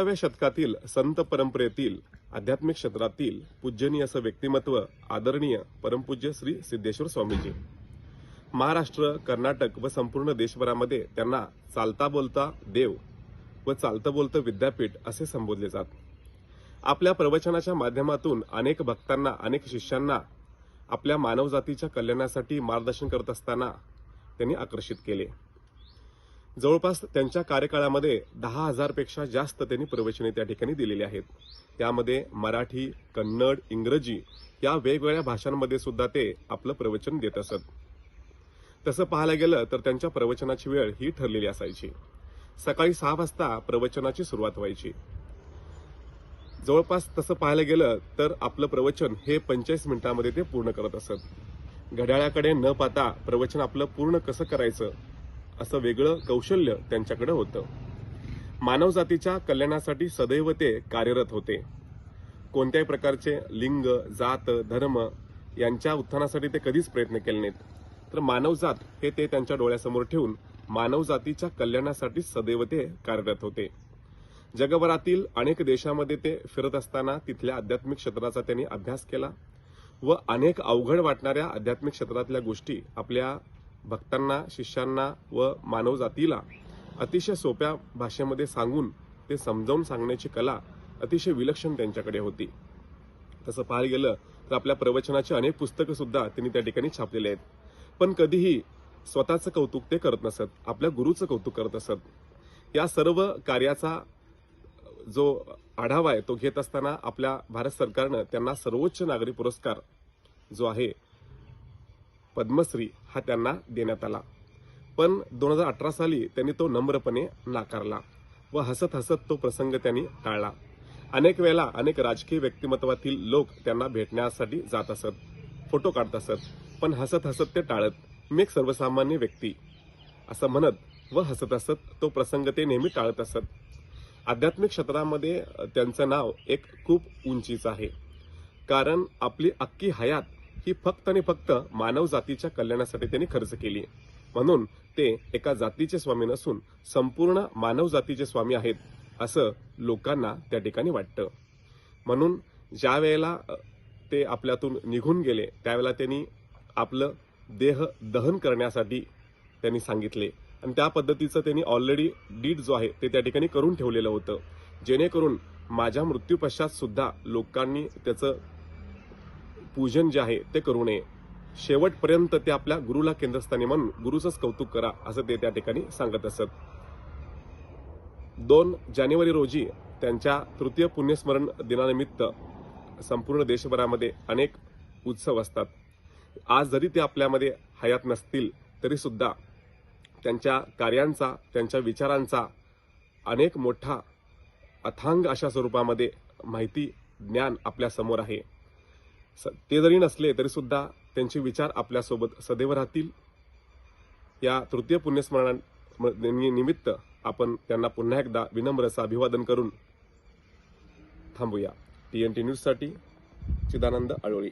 20व्या शतकातील संत परंपरेतील आध्यात्मिक क्षेत्रातील पूजनीय असं व्यक्तिमत्व आदरणीय परमपूज्य श्री सिद्धेश्वर स्वामीजी। महाराष्ट्र, कर्नाटक व संपूर्ण देशभरामध्ये त्यांना चालता बोलता देव व चालतं बोलतं विद्यापीठ असे संबोधले जात। आपल्या प्रवचनाच्या माध्यमातून अनेक भक्तांना, अनेक शिष्यांना आपल्या मानवजातीच्या कल्याणासाठी मार्गदर्शन करत असताना त्यांनी आकर्षित केले। जवळपास त्यांच्या कार्यकाळामध्ये 10,000 पेक्षा जास्त त्यांनी प्रवचने त्या ठिकाणी दिलेली आहेत। त्यामध्ये मराठी, कन्नड, इंग्रजी या वेगवेगळ्या भाषांमध्ये सुद्धा ते आपलं प्रवचन देत असत। तसं पाहायला गेलं तर त्यांच्या प्रवचनाची वेळ ही ठरलेली असायची। सकाळी 6 वाजता प्रवचनाची सुरुवात व्हायची। जवळपास तसं पाहायला गेलं तर आपलं प्रवचन हे 45 मिनिटांमध्ये ते पूर्ण करत असत। घड्याळाकडे न पाहता प्रवचन आपलं पूर्ण कसं करायचं असं वेगळं कौशल्य त्यांच्याकडे होतं। मानवजातीच्या कल्याणासाठी सदैव ते कार्यरत होते। कोणत्याही प्रकारचे लिंग, जात, धर्म यांच्या उत्थानासाठी ते कधीच प्रयत्न केले नाहीत। तर मानवजात हे ते त्यांच्या डोळ्यासमोर ठेवून मानवजातीच्या कल्याणासाठी सदैव ते कार्यरत होते। जगभरातील अनेक देशांमध्ये ते फिरत असताना तिथल्या आध्यात्मिक क्षेत्राचा त्यांनी अभ्यास केला व अनेक अवघड वाटणाऱ्या आध्यात्मिक क्षेत्रातल्या गोष्टी आपल्या भक्तांना, शिष्यांना व मानवजातीला अतिशय सोप्या भाषेमध्ये सांगून ते समजावून सांगण्याची कला अतिशय विलक्षण त्यांच्याकडे होती। तसं पाहायला गेलं तर आपल्या प्रवचनाची अनेक पुस्तकं सुद्धा त्यांनी त्या ठिकाणी छापलेली आहेत। पण कधीही स्वतःचं कौतुक ते करत नसत, आपल्या गुरुचं कौतुक करत असत। या सर्व कार्याचा जो आढावा आहे तो घेत असताना आपल्या भारत सरकारनं त्यांना सर्वोच्च नागरी पुरस्कार जो आहे पद्मश्री हा त्यांना देण्यात आला। पण 2018 साली त्यांनी तो नम्रपणे नाकारला व हसत हसत तो प्रसंग त्यांनी टाळला। अनेक वेळेला अनेक राजकीय व्यक्तिमत्वातील लोक त्यांना भेटण्यासाठी जात असत, फोटो काढत असत, पण हसत हसत ते टाळत, मी एक सर्वसामान्य व्यक्ती असं म्हणत व हसत हसत तो प्रसंग ते नेहमी टाळत असत। आध्यात्मिक क्षेत्रामध्ये त्यांचं नाव एक खूप उंचीचं आहे, कारण आपली अख्खी हयात ही फक्त आणि फक्त मानव जातीच्या कल्याणासाठी त्यांनी खर्च केली। म्हणून ते एका जातीचे स्वामी नसून संपूर्ण मानव जातीचे स्वामी आहेत असं लोकांना त्या ठिकाणी वाटतं। म्हणून ज्या वेळेला ते आपल्यातून निघून गेले त्यावेळेला त्यांनी आपलं देह दहन करण्यासाठी त्यांनी सांगितले आणि त्या पद्धतीचं त्यांनी ऑलरेडी डीड जो आहे ते त्या ठिकाणी करून ठेवलेलं होतं, जेणेकरून माझ्या मृत्यूपश्चात सुद्धा लोकांनी त्याचं पूजन जे आहे ते करू नये। शेवटपर्यंत ते आपल्या गुरुला केंद्रस्थानी म्हणून गुरुचंच कौतुक करा असं ते त्या ठिकाणी सांगत असत। 2 जानेवारी रोजी त्यांच्या तृतीय पुण्यस्मरण दिनानिमित्त संपूर्ण देशभरामध्ये अनेक उत्सव असतात। आज जरी ते आपल्यामध्ये हयात नसतील तरी सुद्धा त्यांच्या कार्यांचा, त्यांच्या विचारांचा अनेक मोठा अथांग अशा स्वरूपामध्ये माहिती, ज्ञान आपल्या समोर आहे। ते जरी नसले तरी सुद्धा त्यांचे विचार आपल्यासोबत सदैव राहतील। या तृतीय पुण्यस्मरण निमित्त आपण त्यांना पुन्हा एकदा विनम्र असं अभिवादन करून थांबूया। TNT न्यूज साठी चिदानंद आळोळी।